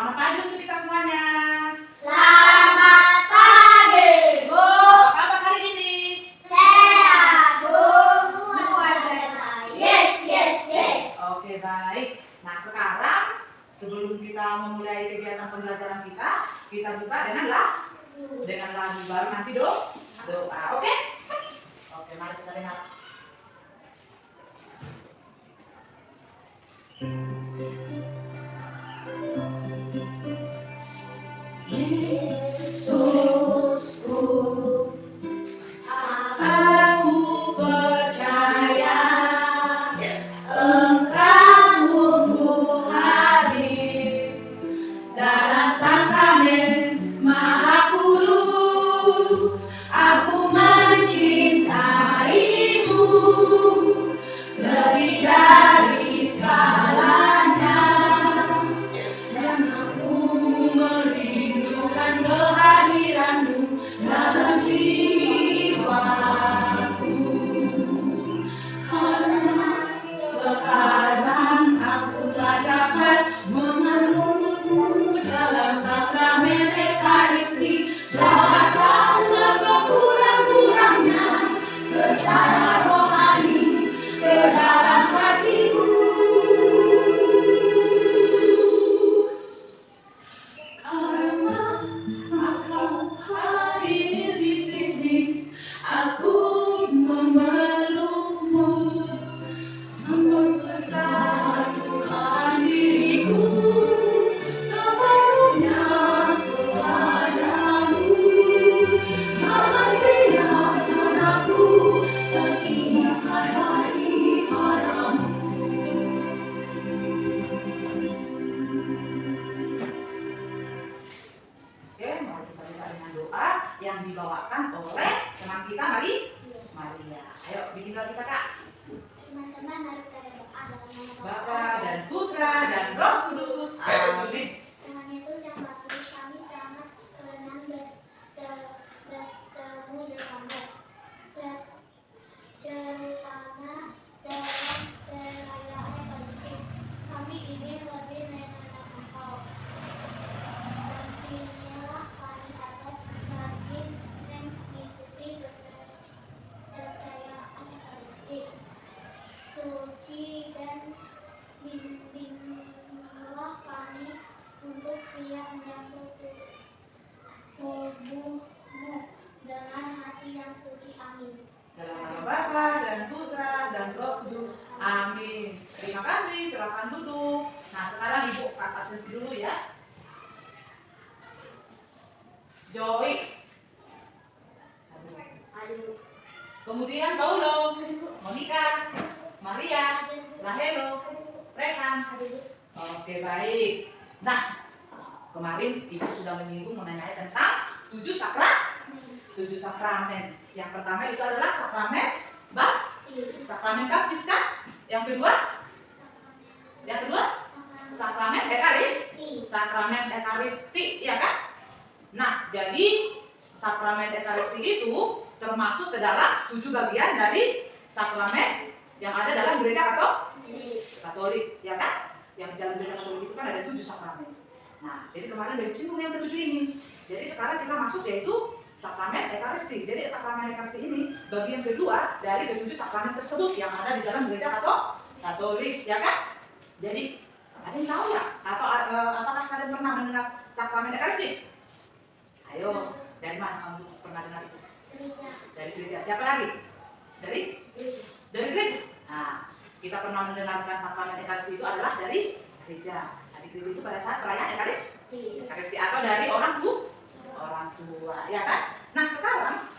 Selamat pagi untuk kita semuanya. Selamat pagi, Bu. Apa kabar hari ini? Sehat, Bu. Luar biasa. Yes. Oke, baik. Nah, sekarang sebelum kita memulai kegiatan pembelajaran kita buka dengan lagu baru nanti doa. Oke? Oke, mari kita dengar. Yesusku, aku percaya Engkau sungguh hadir dalam sakramen Maha Kudus. Aku mencintaimu lebih dari segalanya, dan aku merindukan kehadiranmu dalam jiwaku. Karena sekarang aku tak dapat memelukmu dalam sakramen Ekaristi, datanglah sekurang-kurangnya secara rohani ke dalam hatiku. Karena Engkau hadir di sini, aku memelukmu, mempersatukan diriku sepenuhnya kepadamu. Jangan biarkan aku terpisah daripadamu. Oke, mari kita buka dengan doa yang dibawakan oleh teman kita Maria. Ayo, bikin doa kita, Kak. Teman-teman, mari kita berdoa dalam nama Bapa dan Putra dan Roh Kudus. Amin. Tuhan Yesus yang baik, kami sangat senang bertemu bersama, terutama dalam perayaan Ekaristi. Kami ingin lebih mengenal Engkau. Dampingilah kami agar makin mengikuti percayaan Ekaristi suci, dan bimbinglah kami untuk siap menyambut tubuhmu dengan hati yang suci. Amin. Dalam nama Bapa dan Putra dan Roh Kudus. Amin. Terima kasih. Silakan duduk. Nah, sekarang Ibu absensi dulu ya. Joy. Kemudian Paulo, Monica, Maria, Rahelo, Rehan. Oke, baik. Nah, kemarin Ibu sudah menyinggung mengenai tentang 7 sakramen. Yang pertama itu adalah sakramen baptis kan? Yang kedua? Sakramen Ekaristi, ya kan? Nah, jadi sakramen Ekaristi itu termasuk ke dalam 7 bagian dari sakramen yang ada dalam gereja Katolik, ya kan? Yang di dalam gereja Katolik itu kan ada 7 sakramen. Nah, jadi kemarin udah disinggung yang ke-7 ini. Jadi sekarang kita masuk yaitu sakramen Ekaristi. Jadi sakramen Ekaristi ini bagian kedua dari ke-7 sakramen tersebut yang ada di dalam gereja Katolik, ya kan? Jadi ada yang tahu ya? Atau apakah kalian pernah mendengar sakramen Ekaristi? Ayo, dari mana kamu pernah dengar itu? Dari gereja. Siapa lagi? Dari gereja. Nah, kita pernah mendengarkan sakramen Ekaristi itu adalah dari gereja. Nah, di gereja itu pada saat perayaan Ekaristi atau dari orang tua, ya kan? Nah, sekarang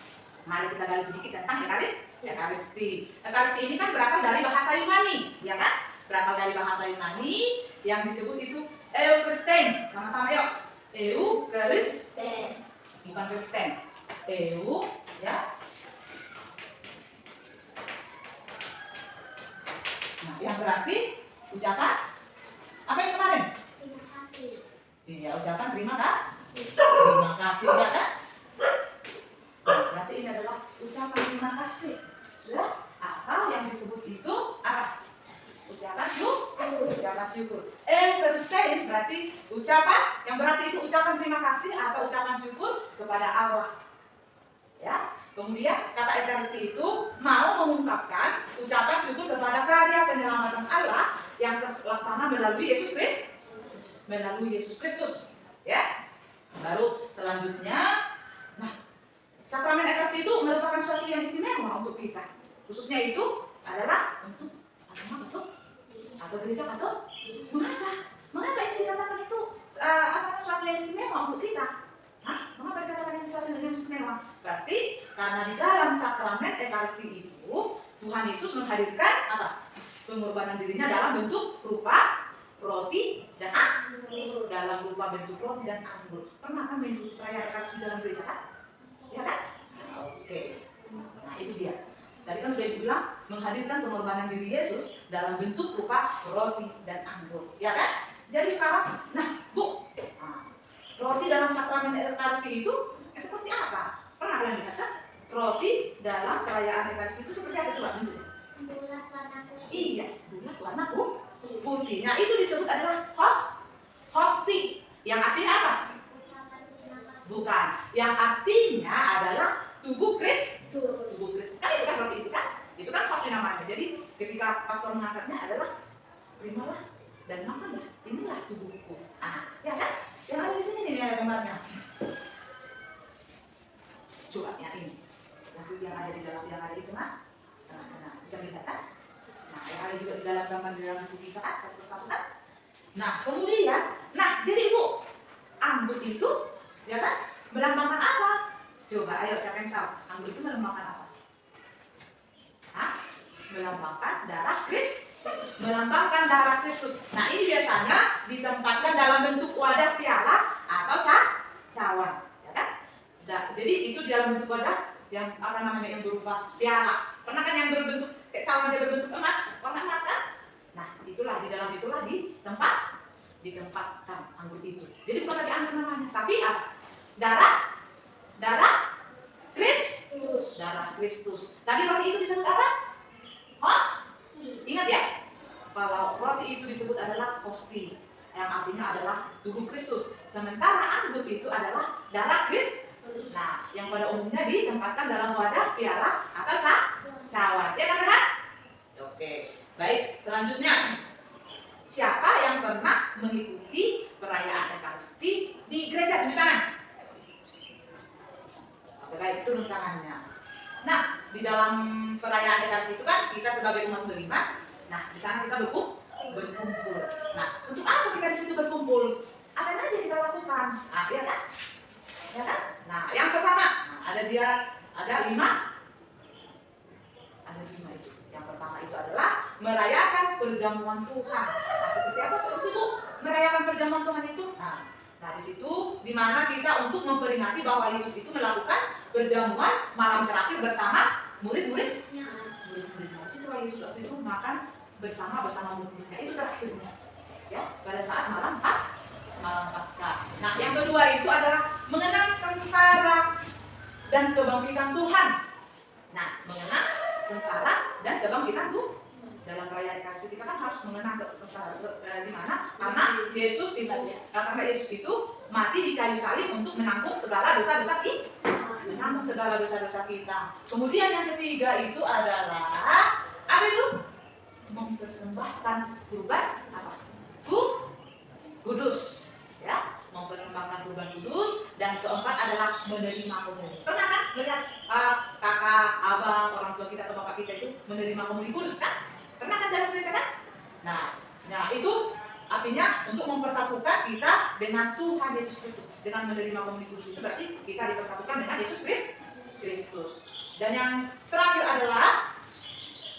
mari kita gali sedikit tentang Ekaristi. Ekaristi ini kan berasal dari bahasa Yunani, ya kan? Berasal dari bahasa Yunani yang disebut itu Eucharisten. Sama-sama yuk. Eucharisten. Bukan Kristen. Ya. Nah, yang berarti ucapan apa yang kemarin? Terima kasih. Iya, ucapan terima kasih, ya kan? Nah, berarti ini adalah ucapan terima kasih. Sudah? Atau yang disebut itu apa? Ucapan syukur. ucapan syukur. Eucharistein berarti ucapan yang berarti itu ucapan terima kasih atau ucapan syukur kepada Allah. Ya. Kemudian kata Ekaristi itu mau mengungkapkan ucapan syukur kepada karya penyelamatan Allah yang terlaksana melalui Yesus Kristus. Ya. Baru selanjutnya, nah, sakramen Ekaristi itu merupakan sesuatu yang istimewa untuk kita. Khususnya itu adalah untuk agama atau gereja atau mengapa ini dikatakan itu sesuatu yang istimewa untuk kita? Mengapa dikatakan ini sesuatu yang istimewa? Berarti karena di dalam sakramen Ekaristi itu Tuhan Yesus menghadirkan apa? Pengorbanan dirinya dalam bentuk rupa roti dan anggur. Dalam rupa bentuk roti dan anggur. Pernah kan mengikuti perayaan Ekaristi dalam gereja kan? Ya kan? Oke. Nah itu dia. Tadi kan sudah dibilang menghadirkan pengorbanan diri Yesus dalam bentuk rupa roti dan anggur, ya kan? Jadi sekarang, nah Bu, roti dalam sakramen Ekaristi itu seperti apa? Pernah kalian lihat kan? Roti dalam perayaan Ekaristi itu seperti apa coba bentuknya? Bulat warna putih. Iya, bulat warna putih. Nah itu disebut adalah hosti, yang artinya apa? Ucapan terima kasih. Bukan, yang artinya adalah tubuh Kristus. Kan itu kan roti itu kan pasti namanya. Jadi ketika pastor mengangkatnya adalah terimalah dan makanlah, inilah tubuhku. Ya kan? Yang ada di sini nih ada gambarnya. Coba yang ini, yang ada di dalam, yang ada di tengah, bisa melihat kan? Nah, yang ada juga di dalam gambar di dalam tubuh kita kan, satu persatu kan? Nah, kemudian, jadi Ibu, anggur itu, ya kan, melambangkan apa? Coba, ayo siapa yang tahu? Anggur itu melambangkan apa? Melambangkan darah Kristus. Melambangkan darah Kristus. Nah ini biasanya ditempatkan dalam bentuk wadah piala atau cawan, ya kan? Jadi itu dalam bentuk wadah yang yang berupa piala. Pernah kan yang berbentuk kayak cawan yang berbentuk emas, warna emas kan? Nah itulah di dalam itulah ditempatkan anggur itu. Jadi bukan lagi anggur namanya, tapi apa? Darah Kristus. Tadi roti itu disebut apa? Ingat ya, kalau roti itu disebut adalah hosti, yang artinya adalah tubuh Kristus. Sementara anggur itu adalah darah Kristus. Nah, yang pada umumnya ditempatkan dalam wadah, piala, atau cawan. Ya kan, Rehat? Oke, baik. Selanjutnya, siapa yang pernah mengikuti perayaan Ekaristi di gereja? Tunjuk tangan. Oke, baik. Turun tangannya. Nah, di dalam perayaan Ekaristi itu kan kita sebagai umat beriman, nah di sana kita berkumpul. Nah, untuk apa kita di situ berkumpul? Apa aja kita lakukan? Ya kan? Ya kan? Nah, yang pertama, ada 5. Ada 5 itu. Yang pertama itu adalah merayakan perjamuan Tuhan. Nah, seperti apa sih Bu? Merayakan perjamuan Tuhan itu? Nah, di situ di mana kita untuk memperingati bahwa Yesus itu melakukan perjamuan malam terakhir bersama murid-muridnya. Situlah Yesus waktu itu makan bersama murid-muridnya. Itu terakhirnya. Ya, pada saat malam Paskah. Nah, yang kedua itu adalah mengenang sengsara dan kebangkitan Tuhan. Nah, mengenang sengsara dan kebangkitan Tuhan. Dalam perayaan Ekaristi kita kan harus mengenang sengsara di mana? Karena Yesus itu mati di kayu salib untuk menanggung segala dosa-dosa kita. Kemudian yang ketiga itu adalah apa itu? Mempersembahkan kurban apa? Kudus. Ya, mempersembahkan kurban kudus. Dan keempat adalah menerima komuni. Pernah kan melihat kakak, abang, orang tua kita atau bapak kita itu menerima komuni kudus kan? Pernah kan dalam gereja kan? Nah itu artinya untuk mempersatukan kita dengan Tuhan Yesus Kristus. Dengan menerima komuni kudus itu berarti kita dipersatukan dengan Yesus Kristus. Dan yang terakhir adalah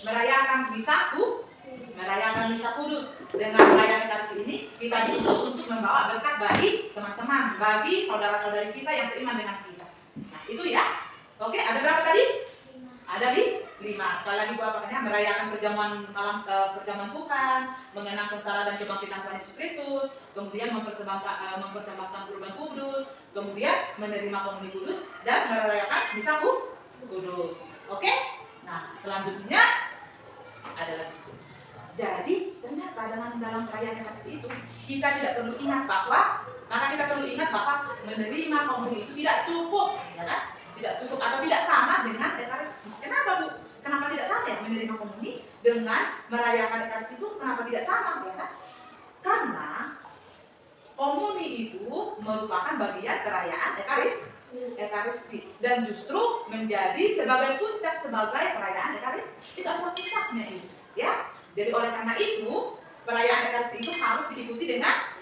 merayakan misa kudus. Dengan perayaan Ekaristi ini kita diutus untuk membawa berkat bagi teman-teman, bagi saudara-saudari kita yang seiman dengan kita. Nah itu ya. Oke, ada berapa tadi? 5. Ada di 5. Sekali lagi gua apakahnya merayakan perjamuan Tuhan, mengenang sengsara dan kebangkitan Tuhan Yesus Kristus, kemudian mempersembahkan kurban kudus, kemudian menerima komuni kudus dan merayakan misa kudus. Oke? Nah, selanjutnya adalah jadi ternyata dalam perayaan Ekaristi itu kita tidak perlu ingat bahwa menerima komuni itu tidak cukup, ya kan? Tidak cukup atau tidak sama dengan Ekaristi. Kenapa Bu? Kenapa tidak sama ya menerima komuni dengan merayakan Ekaristi itu? Kenapa tidak sama, ya kan? Karena komuni itu merupakan bagian perayaan Ekaristi dan justru menjadi sebagai puncak sebagai perayaan Ekaristi. Itu adalah puncaknya itu, ya. Jadi oleh karena itu perayaan Ekaristi itu harus diikuti dengan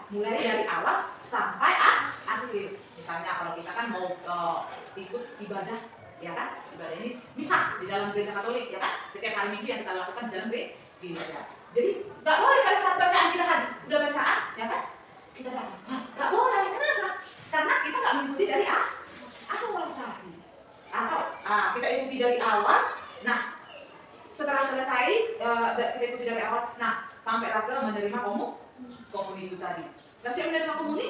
mulai dari awal sampai akhir. Misalnya kalau kita kan mau ikut ibadah, ya kan? Ibadah ini misa di dalam gereja Katolik, ya kan? Setiap hari Minggu yang kita lakukan di dalam gereja. Jadi nggak boleh pada saat bacaan kita udah bacaan, ya kan? Kita nggak boleh. Kenapa? Karena kita nggak mengikuti dari awal tadi. Atau kita ikuti dari awal. Nah, setelah selesai kita ikuti dari awal. Nah, sampailah ke menerima komuni itu tadi. Nah, siap menerima komuni,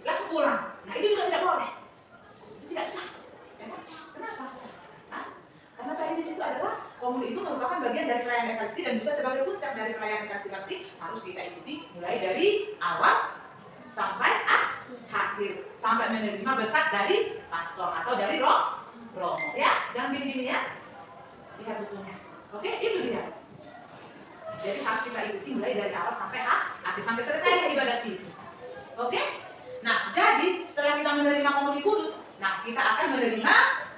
langsung pulang. Nah, itu juga tidak boleh. Itu tidak sah. Kenapa? Karena tadi di situ adalah komuni itu merupakan bagian dari perayaan Ekaristi dan juga sebagai puncak dari perayaan Ekaristi. Berarti harus kita ikuti mulai dari awal sampai akhir, sampai menerima berkat dari pastor atau dari romo. Ya, jangan gini-gini ya. Lihat bukunya. Oke, itu dia. Jadi harus kita ikuti mulai dari awal sampai akhir, sampai selesai ibadat itu. Oke? Nah, jadi setelah kita menerima komuni kudus, nah kita akan menerima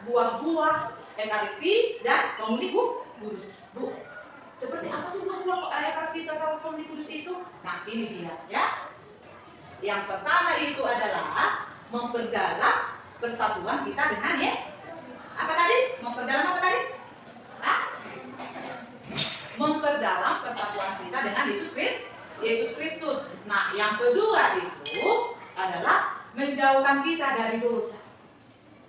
buah-buah Ekaristi dan komuni kudus. Bu, seperti apa sih buah-buah Ekaristi atau komuni kudus itu? Nah, ini dia, ya. Yang pertama itu adalah memperdalam persatuan kita dengan apa tadi? Memperdalam apa tadi? Memperdalam persatuan kita dengan Yesus Kristus. Nah, yang kedua itu adalah menjauhkan kita dari dosa.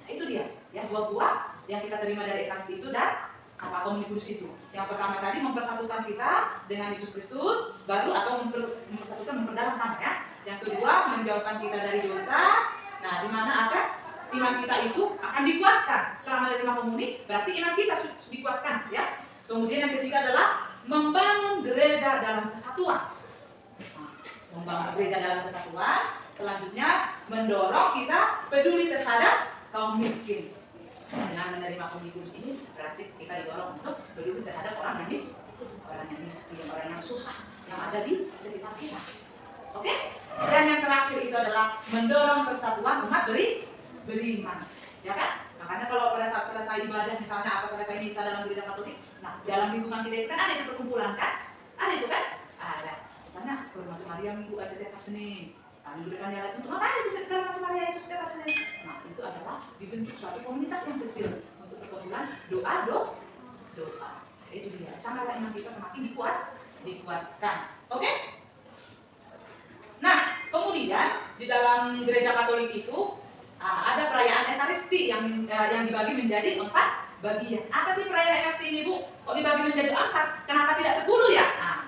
Nah, itu dia, ya, buah-buah yang kita terima dari Ekaristi itu dan komuni kudus itu. Yang pertama tadi mempersatukan kita dengan Yesus Kristus, baru atau memperdalam sampai ya. Yang kedua menjauhkan kita dari dosa. Nah, di mana akan iman kita itu akan dikuatkan setelah menerima komuni, berarti iman kita dikuatkan, ya. Kemudian yang ketiga adalah membangun gereja dalam kesatuan. Membangun gereja dalam kesatuan. Selanjutnya mendorong kita peduli terhadap kaum miskin. Dengan menerima komuni kudus ini berarti kita didorong untuk peduli terhadap orang yang miskin, orang yang susah yang ada di sekitar kita. Oke? Dan yang terakhir itu adalah mendorong persatuan umat beriman. Ya kan? Makanya kalau pada saat selesai ibadah, misalnya selesai misa dalam gereja Katolik, nah dalam lingkungan kita itu kan ada itu perkumpulan kan? Ada itu kan? Ada. Misalnya Reformasi Maria Minggu setiap Senin. Minggu depan yang lain untuk apa itu Reformasi Maria itu setiap Senin? Nah, itu adalah dibentuk suatu komunitas yang kecil untuk perkumpulan doa. Itu dia. Sanalah iman kita semakin dikuatkan. Oke? Nah, kemudian di dalam gereja Katolik itu ada perayaan Ekaristi yang dibagi menjadi 4 bagian. Apa sih perayaan Ekaristi ini, Bu? Kok dibagi menjadi 4? Kenapa tidak 10 ya? Nah,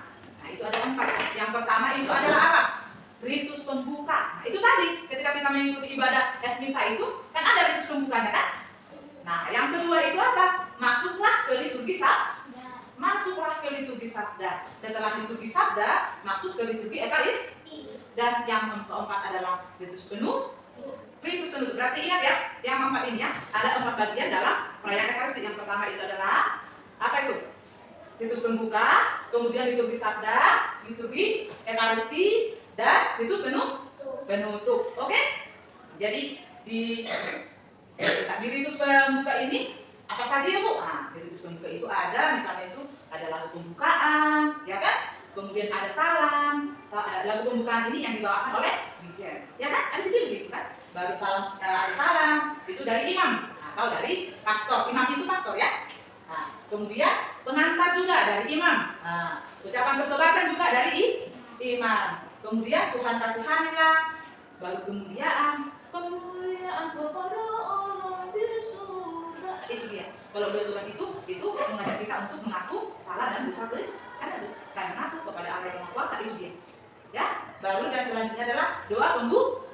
itu ada 4. Yang pertama itu adalah apa? Ritus pembuka. Nah, itu tadi ketika kita mengikuti ibadah misa itu kan ada ritus pembukanya kan? Nah, yang kedua itu apa? Masuklah ke liturgi sabda. Setelah liturgi sabda, masuk ke liturgi Ekaristi. Dan yang keempat adalah ritus penuh. Berarti ingat ya, yang 4 ini ya, ada 4 bagian dalam perayaan Ekaristi. Yang pertama itu adalah apa itu? Ritus pembuka, kemudian liturgi sabda, liturgi Ekaristi, dan ritus penutup. Oke? Jadi di ritus pembuka ini apa saja ya, Bu? Nah, di ritus pembuka itu ada, misalnya itu ada lagu pembukaan, ya kan? Kemudian ada salam. Lagu pembukaan ini yang dibawakan oleh DJ, ya kan? Ada dipilih gitu kan? Baru ada salam itu dari imam atau dari pastor. Imam itu pastor ya. Nah, kemudian pengantar juga dari imam. Nah, ucapan pertobatan juga dari imam. Kemudian Tuhan kasihanilah, baru kemuliaan kepada Allah di surga. Itu dia. Kalau doa Tuhan itu mengajak kita untuk mengaku salah dan dosa kan ada. Saya mengaku kepada Allah yang Maha Kuasa, itu dia. Ya. Baru dan selanjutnya adalah doa pembuka.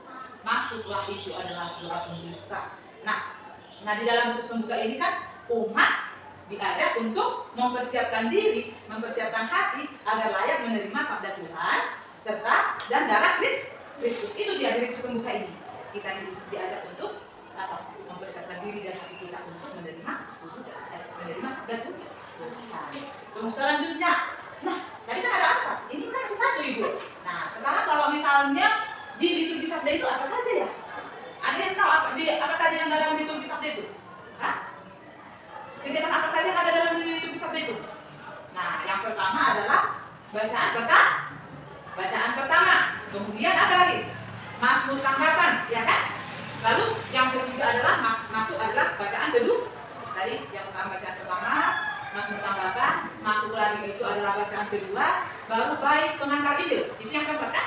Masuklah itu adalah doa pembuka. Nah di dalam ritus pembuka ini kan umat diajak untuk mempersiapkan diri, mempersiapkan hati agar layak menerima sabda Tuhan serta dan darah Kristus. Itu dia dari pembuka ini. Kita diajak untuk apa? Mempersiapkan diri dan hati kita untuk menerima sabda Tuhan. Terus selanjutnya, nah tadi kan ada apa? Ini kan satu Ibu. Nah sekarang kalau misalnya di liturgi sabda itu apa saja ya? Ada yang tahu apa saja yang dalam liturgi sabda itu? Hah? Kegiatan apa saja yang ada dalam liturgi sabda itu? Nah yang pertama adalah bacaan pertama. Kemudian apa lagi? Mazmur tanggapan, ya kan? Lalu yang ketiga adalah bacaan kedua. Tadi yang pertama bacaan pertama, Mazmur tanggapan, masuk lagi itu adalah bacaan kedua, baru bait pengantar Injil. Itu yang keempat kan?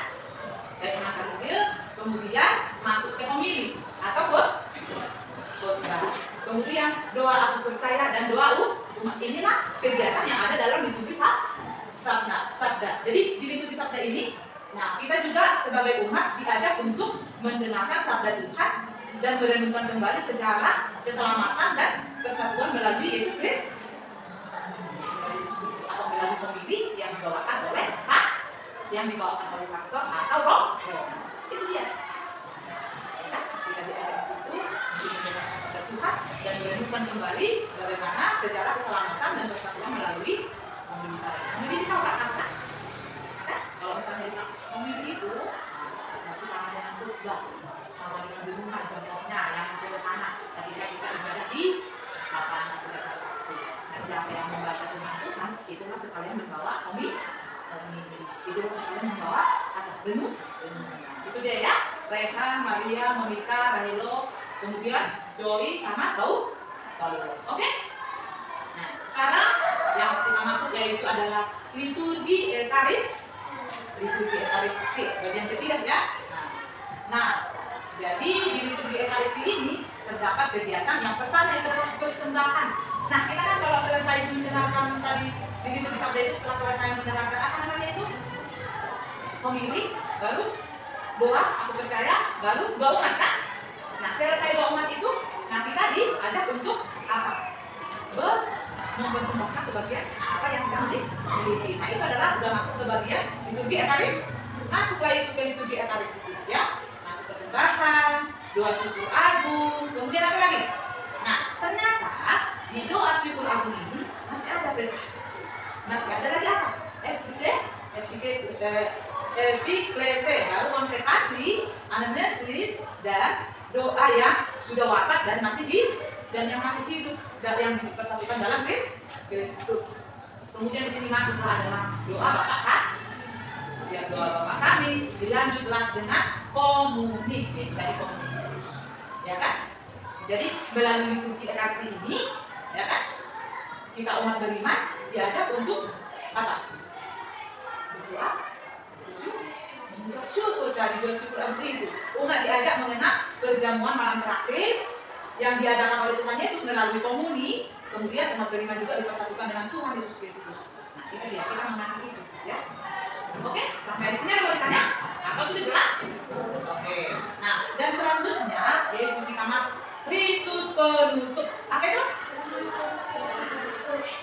Bait pengantar Injil, kemudian masuk ke homili atau khotbah. Kemudian doa aku percaya dan doa umat. Inilah kegiatan yang ada dalam liturgi sabda. Jadi di liturgi sabda ini, nah kita juga sebagai umat diajak untuk mendengarkan sabda Tuhan dan merenungkan kembali sejarah keselamatan dan persatuan melalui Yesus Kristus atau melalui homili yang dibawakan oleh pastor atau roh. Itu dia. Nah, kita diajak ke situ untuk mendengarkan sabda Tuhan dan merenungkan kembali bagaimana sejarah keselamatan dan persatuan melalui homili. Homili itu tahu apa? Kalau misalnya homili itu berarti sama dengan khotbah, sama dengan renungan contohnya yang sederhana. Ketika kita ibadah di lapangan sekitar Sabtu. Nah, siapa yang membaca firman Tuhan, itulah sekalian membawa homili. Itulah sekalian membawa renungan. Itu dia ya. Reka, Maria, Monika, Rahelo, kemudian Joy sama Paul. Oke? Nah, sekarang yang kita masuk yaitu adalah liturgi Ekaristi, bagian ketiga ya. Nah, jadi di liturgi Ekaristi ini terdapat kegiatan yang pertama yaitu persembahan. Nah, kita kan kalau selesai mendengarkan tadi di liturgi sabda itu, setelah selesai mendengarkan apa namanya itu? Homili, baru doa aku percaya, baru doa umat kan? Nah, selesai doa umat itu, nah kita diajak untuk apa? Mempersembahkan sebagian apa yang kita miliki. Nah, itu adalah sudah masuk ke bagian liturgi Ekaristi. Masuklah itu ke liturgi Ekaristi ya. Masuk persembahan, doa syukur agung, kemudian apa lagi? Nah, ternyata di doa syukur agung ini masih ada berkas. Masih ada lagi apa? Epiklese, baru konsekrasi, anamnesis, dan doa yang sudah wafat dan yang masih hidup dan yang dipersatukan dalam Kristus. Kemudian di sini masuklah adalah doa Bapa kami. Setiap doa Bapa kami dilanjutlah dengan komuni. Jadi komuni, ya kan? Jadi melalui liturgi Ekaristi ini, ya kan? Kita umat beriman diajak untuk apa? Berdoa, mengucap syukur dari doa syukur itu. Umat diajak mengenal perjamuan malam terakhir yang diadakan oleh Tuhan Yesus melalui komuni. Kemudian umat beriman juga dipersatukan dengan Tuhan Yesus Kristus. Nah, itu dia, kita mengenal itu, ya. Oke, sampai di sini ada mau ditanya? Atau sudah jelas? Oke. Nah, dan selanjutnya yaitu kita masuk ritus penutup. Apa itu?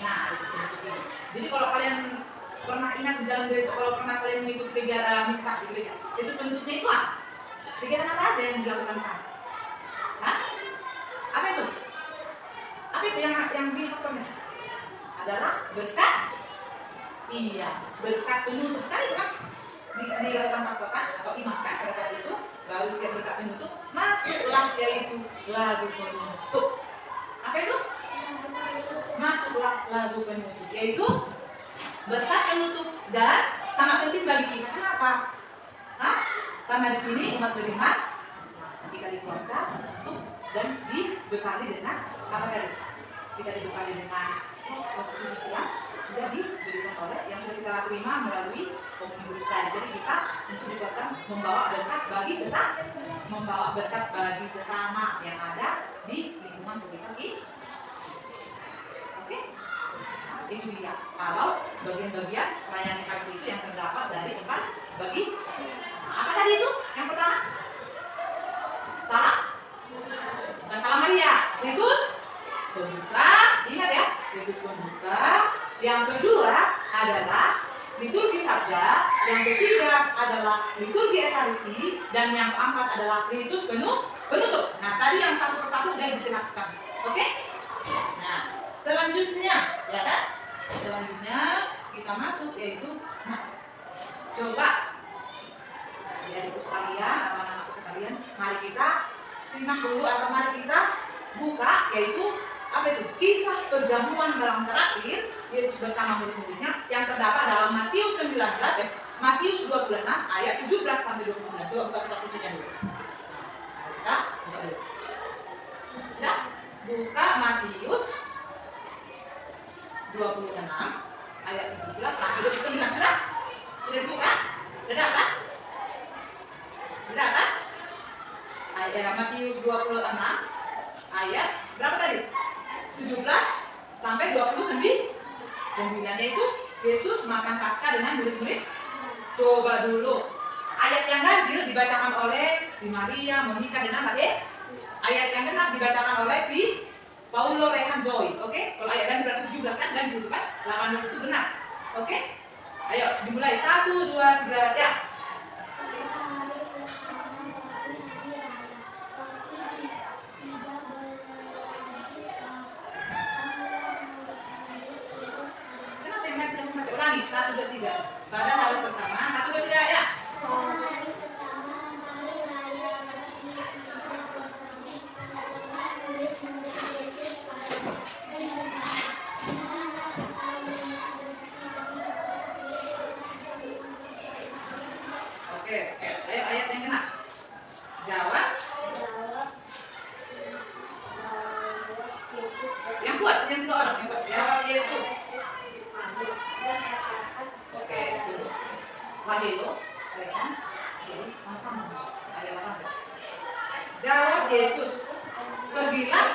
Nah, ritus penutup ini. Jadi kalau kalian pernah ingat di dalam gereja, kalau pernah kalian mengikuti kegiatan misa di gereja, ritus penutupnya itu apa? Kegiatan apa aja yang dilakukan di sana? Hah? Apa itu? Apa itu yang di pastornya? Adalah berkat. Iya, berkat penutup. Kan itu kan dilakukan pastor kan atau imam kan pada saat itu, baru siap berkat penutup, masuklah yaitu lagu penutup. Apa itu? Masuklah lagu penutup, yaitu berkat penutup dan sangat penting bagi kita. Kenapa? Hah? Karena di sini umat beriman kita dikeluarkan untuk dan dibekali dengan apa tadi? Kita dibekali dengan waktu Islam sudah diberikan oleh yang sudah kita terima melalui komisi Kristen. Jadi kita untuk diberikan membawa berkat bagi sesama yang ada di lingkungan sekitar ini. Oke? Nah, itu dia. Kalau bagian-bagian perayaan Ekaristi itu yang terdapat dari 4 bagi. Nah, apa tadi itu? Yang pertama? Salam Maria. Ritus pembuka. Ingat ya, ritus adalah liturgi Ekaristi, dan yang keempat adalah ritus penutup. Nah, tadi yang satu persatu sudah dijelaskan. Oke? Nah, selanjutnya, ya kan? Selanjutnya kita masuk yaitu, nah, coba ya ibu sekalian atau anak-anakku sekalian, mari kita simak dulu atau mari kita buka yaitu apa itu? Kisah perjamuan malam terakhir Yesus bersama murid-muridnya yang terdapat dalam Matius 19, Matius 26 ayat 17 sampai 29. Coba buka kitab sucinya dulu. Kita buka dulu. Sudah? Buka Matius 26 ayat 17 sampai 29. Sudah? Sudah dibuka? Sudah dapat? Sudah dapat? Ayat Matius 26 ayat berapa tadi? 17 sampai 29, yaitu Yesus makan Paskah dengan murid-murid. Coba dulu ayat yang ganjil dibacakan oleh si Maria Monica dengan Ade. Ayat yang genap dibacakan oleh si Paulo Rehan Joy. Oke? Kalau ayat ganjil berarti 17 kan ganjil kan? 18 itu benar. Oke? Ayo dimulai 1 2 3 ya. Ulangi, 1, 2, 3. Pada hari pertama, 1, 2, 3 ya. Oke, ayo ayat yang kena. Jawab. Yang kuat, yang tiga orang, yang kuat. Jawab Yesus. Oke, dulu. Wahilo, Rehan, jadi sama-sama. Ada 18. Jawab Yesus. Pergilah.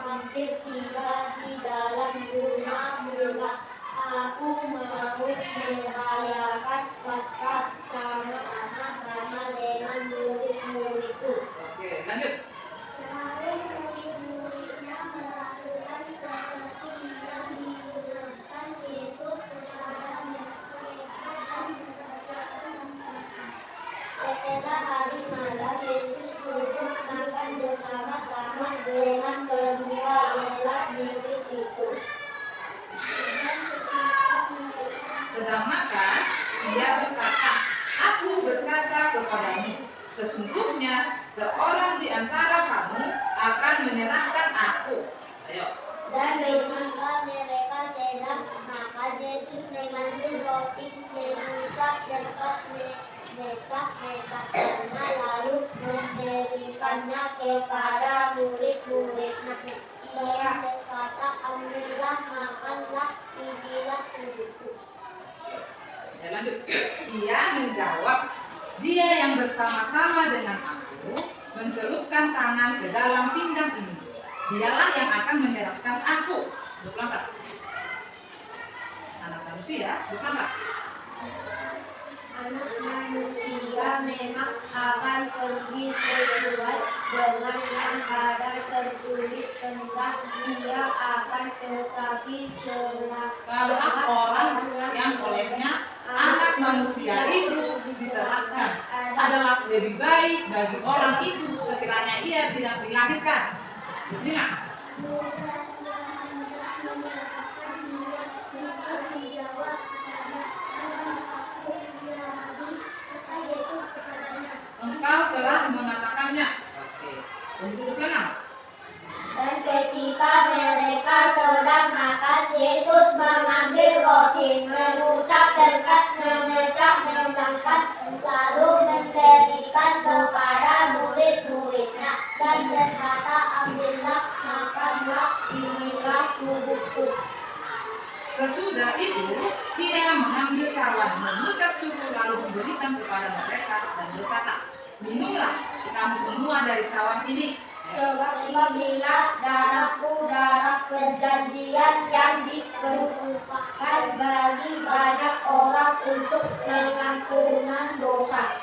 Hampir tiba di dalam rumah mula. Aku mau merayakan Paskah sama-sama dengan murid-muridku. Oke, lanjut. Lalu murid-muridnya melakukan seperti yang dijelaskan Yesus kepada mereka dan mempersiapkan Paskah. Setelah hari malam, Yesus duduk makan bersama-sama dengan kedua belas murid itu. Sedang makan, ia berkata, "Aku berkata kepadamu, sesungguhnya seorang di antara kamu akan menyerahkan aku." Ayo. Dan ketika mereka sedang makan, Yesus mengambil roti, mengucap berkat, memecah-mecahkannya, lalu memberikannya kepada murid-muridnya. Ia berkata, "Ambillah, makanlah, inilah tubuhku." Ya, lanjut. Ia menjawab, "Dia yang bersama-sama dengan aku mencelupkan tangan ke dalam pinggang ini, dialah yang akan menyerahkan aku." 24. Anak manusia, 24. Anak manusia memang akan pergi sesuai dengan yang ada tertulis tentang dia akan, tetapi Kelak orang yang olehnya anak manusia itu diserahkan adalah lebih baik bagi orang itu sekiranya ia tidak dilahirkan. 5. Engkau telah mengatakannya. Oke. Untuk 26. Dan ketika mereka sedang makan, Yesus mengambil roti, mengucap berkat, memecah-mecahkan, lalu memberikan kepada murid-muridnya dan berkata, "Ambillah, makanlah, inilah tubuhku." Sesudah itu, ia mengambil cawan, mengucap syukur lalu memberikan kepada mereka dan berkata, "Minumlah kamu semua dari cawan ini. Sebab inilah darahku, darah perjanjian yang dipertumpahkan bagi banyak orang untuk pengampunan dosa."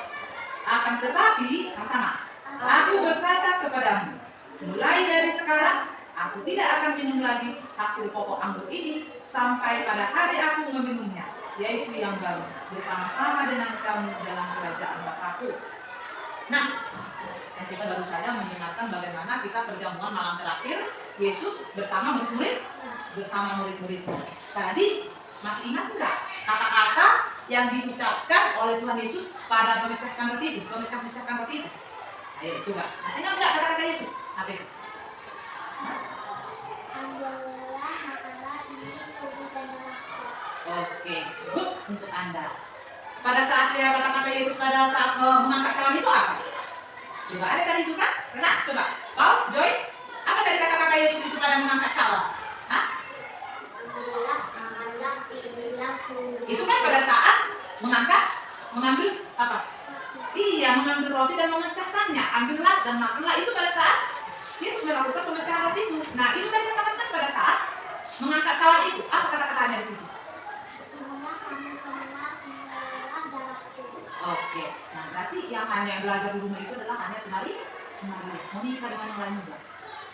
Akan tetapi, sama-sama, aku berkata kepadamu, mulai dari sekarang, Aku tidak akan minum lagi hasil pokok anggur ini sampai pada hari aku meminumnya, yaitu yang baru, bersama-sama dengan kamu dalam kerajaan Bapakku. Nah, kita baru saja mendengarkan bagaimana kisah perjamuan malam terakhir Yesus bersama murid-muridnya. Tadi masih ingat enggak kata-kata yang diucapkan oleh Tuhan Yesus pada pemecahkan roti itu? Ayo coba, masih ingat enggak kata-kata Yesus? Apa itu? Ambillah, makanlah, ini tubuh dan darahku. Oke, good untuk Anda. Pada saat ya kata-kata Yesus pada saat mengangkat cawan itu apa? Coba ada tadi itu kan? Renat, coba. Paul, Joy, apa dari kata-kata Yesus itu pada mengangkat cawan? Hah? Ambillah, makanlah, inilah tubuh. Itu kan pada saat mengambil apa? Iya, mengambil roti dan memecahkannya. Ambillah dan makanlah, itu pada saat Yesus melakukan pemecahan roti itu. Nah, itu kan kata-kata pada saat mengangkat cawan itu. Apa kata-katanya di situ? Semuanya kamu semua inilah darahku. Oke, nah berarti yang hanya belajar di rumah itu adalah hanya semari menikah dengan yang lain juga.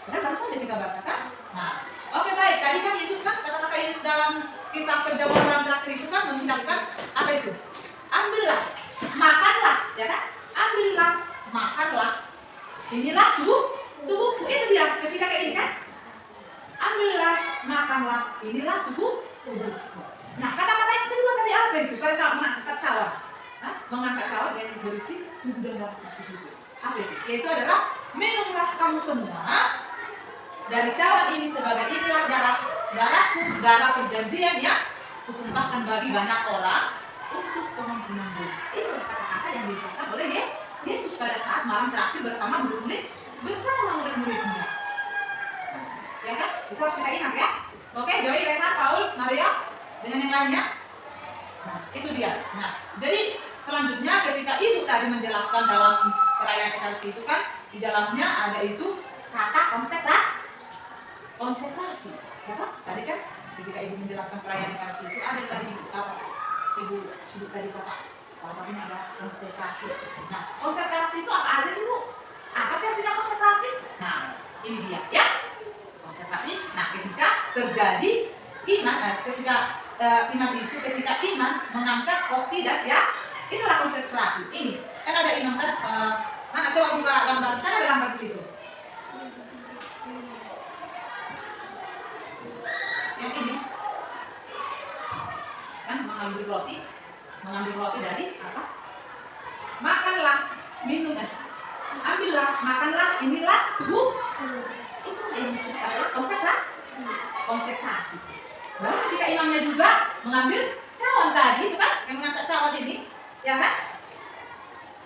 Benar baru saja kita baca kan? Nah, oke baik. Tadi kan Yesus kan kata-kata Yesus dalam kisah perjamuan malam terakhir itu kan mengucapkan apa itu? Ambillah, makanlah, ya kan? Ambillah, makanlah. Inilah tubuhku. Itu dia ketika kayak ini kan? Ambillah, makanlah. Inilah tubuhku. Nah, kata-kata yang kedua tadi apa itu? Pada saat mengangkat cawan. Mengangkat cawan yang berisi tubuh dan darah Kristus itu. Apa itu? Yaitu adalah minumlah kamu semua dari cawan ini sebagai inilah darahku, darah perjanjian yang kutumpahkan bagi banyak orang untuk pengampunan dosa. Itu kata-kata yang diucapkan oleh Yesus pada saat malam terakhir bersama murid-muridnya. Ya kan? Itu harus kita ingat ya. Oke, Joy, Rena, Paul, Maria, dengan yang lainnya. Nah, itu dia. Nah, jadi selanjutnya ketika ibu tadi menjelaskan dalam perayaan Ekaristi itu kan di dalamnya ada itu kata konsekrasi. Ya kan? Tadi kan ketika ibu menjelaskan perayaan Ekaristi itu ada tadi apa? Ibu sebut tadi kata salah satunya ada konsekrasi. Nah, konsekrasi itu apa aja sih Bu? Apa sih artinya konsekrasi? Nah, ini dia ya. Konsekrasi. Nah, ketika terjadi iman, ketika iman itu ketika iman mengangkat kosti dan ya itulah konsentrasi. Ini kan ada imam kan mana coba buka gambar, kan ada gambar di situ. Yang ini kan mengambil roti dari apa? Makanlah, minum, ambillah, makanlah, inilah tubuh. Itu yang disebut adalah konsekrasi. Baru ketika imamnya juga mengambil cawan tadi itu kan, yang mengangkat cawan ini, ya kan?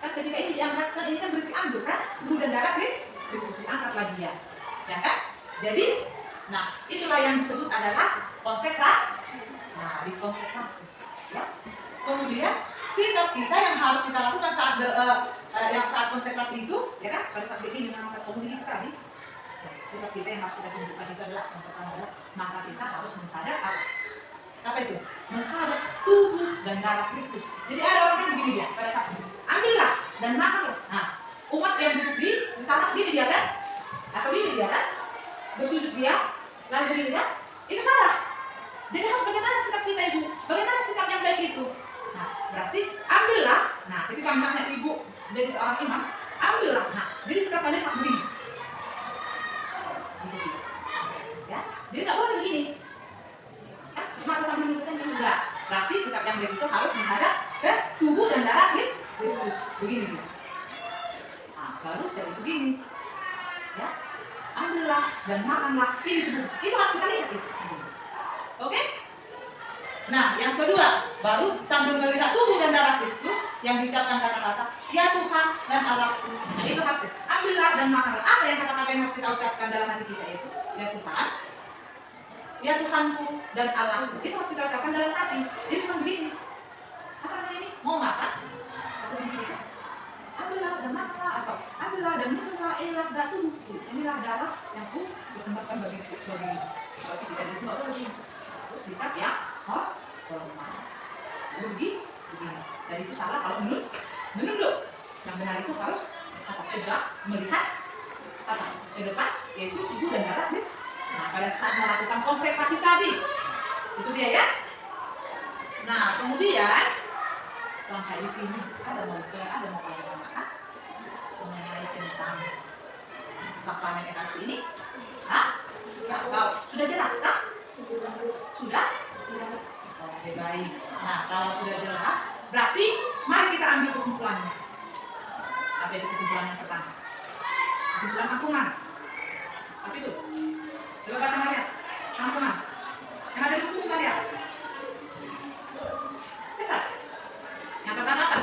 Kan ketika ini diangkat, kan ini kan berisi anggur kan, tubuh dan darah Kristus diangkat lagi ya kan? Jadi, nah itulah yang disebut adalah konsekrasi. Nah, dikonsekrasi, ya. Kemudian sikap kita yang harus kita lakukan saat saat konsekrasi itu, ya kan? Pada saat ini mengangkat komuni kita tadi. Sikap kita yang harus kita tunjukkan itu adalah yang pertama adalah maka kita harus menghadap apa itu? Menghadap tubuh dan darah Kristus. Jadi ada orang yang begini dia pada saat itu. Ambillah dan makanlah. Nah, umat yang duduk di sana begini dia kan? Atau begini dia kan? Bersujud dia, lalu begini dia. Itu salah. Jadi harus bagaimana sikap kita itu? Bagaimana sikap yang baik itu? Nah, berarti ambillah. Nah, ketika misalnya ibu jadi seorang imam, ambillah. Nah, jadi sikap kalian harus begini. Ya, jadi nggak boleh begini. Ya, cuma sambil menunjukkan juga. Berarti sikap yang baik itu harus menghadap ke tubuh dan darah Kristus. Begini. Nah, baru saya itu begini. Ya, ambillah dan makanlah ini tubuh. Itu harus kita lihat itu. Oke? Nah, yang kedua, baru sambil melihat tubuh dan darah Kristus yang diucapkan kata-kata, ya Tuhan dan Allahku. Nah, itu harus ambillah dan makanlah. Apa yang kata-kata yang harus kita ucapkan dalam hati kita itu? Ya Tuhan, ya Tuhanku dan Allahku. Itu harus kita ucapkan dalam hati. Jadi bukan begini. Apa namanya ini? Mau makan? Atau begini? Ambillah dan makanlah atau ambillah dan minumlah inilah darah tubuhku. Inilah darah yang ku persembahkan bagi kita itu atau begini. Terus sikap ya, hormat. Begini. Dan itu salah kalau menunduk. Yang benar itu harus tegak melihat apa ke depan, yaitu tubuh dan darah Nah, pada saat melakukan konsekrasi tadi, itu dia ya. Nah, kemudian sampai di sini ada mau katakan mengenai tentang sakramen Ekaristi ini? Hah? Ya, tahu. Sudah jelas kan? Sudah? Oke, baik. Nah, kalau sudah jelas, berarti mari kita ambil kesimpulannya. Apa itu kesimpulan yang pertama? Kesimpulan rangkuman. Apa itu? Coba baca Maria. Rangkuman. Yang ada di buku Maria. Cepat. Yang pertama apa?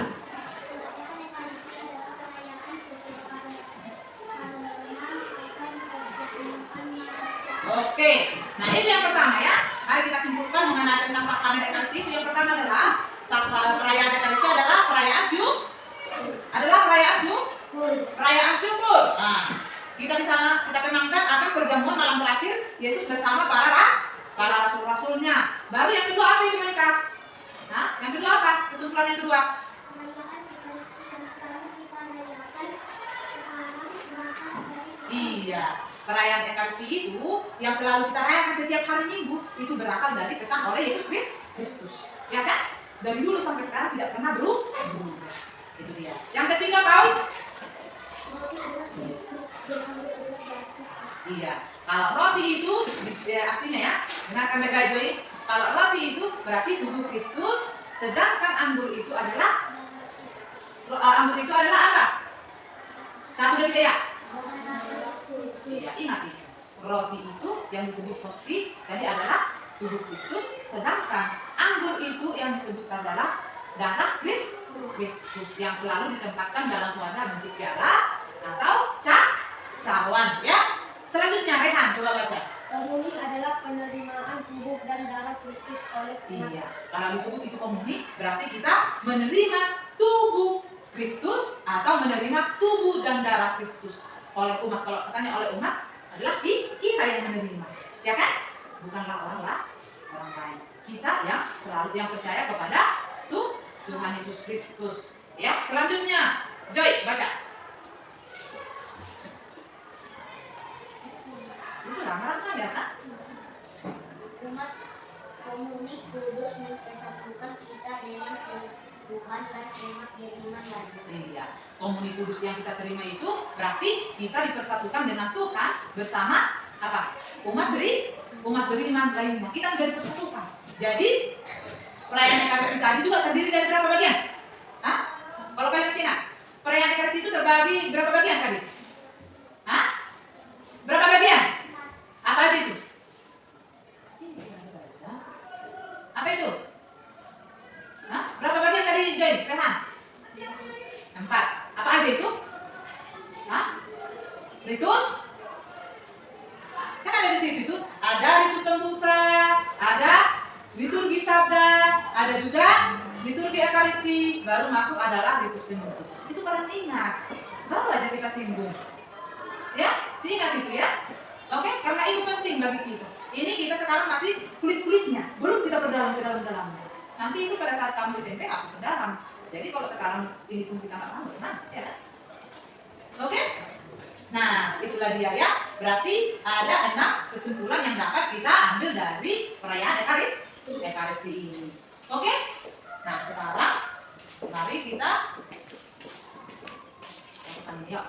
Oke. Nah, ini yang pertama ya. Mari kita simpulkan mengenai tentang sakramen Ekaristi. Itu yang pertama adalah perayaan Ekaristi adalah perayaan syukur. Nah, kita di sana kita kenangkan akan perjamuan malam terakhir Yesus bersama para rasul-rasulnya. Baru yang kedua apa itu Monica? Nah, yang kedua apa? Kesimpulan yang kedua. Iya, perayaan Ekaristi itu yang selalu kita rayakan setiap hari Minggu itu berasal dari pesan oleh Yesus Kristus. Ya kan? Dari dulu sampai sekarang tidak pernah berubah. Itu dia. Yang ketiga, Paul. Iya, kalau roti itu artinya ya, dengarkan baik-baik Joy. Kalau roti itu berarti tubuh Kristus, sedangkan anggur itu adalah apa? Satu dari tiga. Ya, ingat itu. Roti itu yang disebut hosti tadi adalah tubuh Kristus, sedangkan anggur itu yang disebut adalah darah Kristus yang selalu ditempatkan dalam wadah bentuk piala atau cawan ya. Selanjutnya Rehan coba baca. Komuni adalah penerimaan tubuh dan darah Kristus oleh umat. Iya, kalau disebut itu komuni berarti kita menerima tubuh Kristus atau menerima tubuh dan darah Kristus oleh umat. Kalau katanya oleh umat adalah kita yang menerima, ya kan? Bukanlah orang lain. Kita yang selalu yang percaya kepada Tuhan Yesus Kristus. Ya, selanjutnya Joy baca. Itu lama-lama ya kan? Umat komuni kudus mempersatukan kita dengan Tuhan dan umat beriman lainnya. Iya, komuni kudus yang kita terima itu berarti kita dipersatukan dengan Tuhan bersama apa? Umat beriman lainnya. Kita sudah dipersatukan. Jadi perayaan Ekaristi tadi juga terdiri dari berapa bagian? Hah? Kalau kalian masih ingat, perayaan Ekaristi itu terbagi berapa bagian tadi? Hah? Berapa bagian? Apa aja itu? Apa itu? Hah? Berapa bagian tadi Joy? Rehan? 4. Apa aja itu? Hah? Ritus? Kan ada di situ itu. Ada ritus pembuka, ada liturgi sabda, ada juga liturgi Ekaristi, baru masuk adalah ritus penutup. Itu kalian ingat. Baru aja kita singgung. Ya, ingat itu ya. Oke, karena itu penting bagi kita. Ini kita sekarang masih kulit-kulitnya, belum kita perdalam ke dalam-dalamnya. Nanti itu pada saat kamu SMP aku perdalam. Jadi kalau sekarang ini pun kita nggak tahu, gimana? Ya. Oke? Nah, itulah dia ya. Berarti ada 6 kesimpulan yang dapat kita ambil dari perayaan Ekaristi ini. Oke? Nah, sekarang mari kita ya.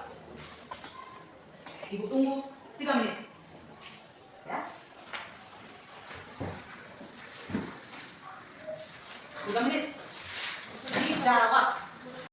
Ibu tunggu 3 menit. Ya. 3 menit.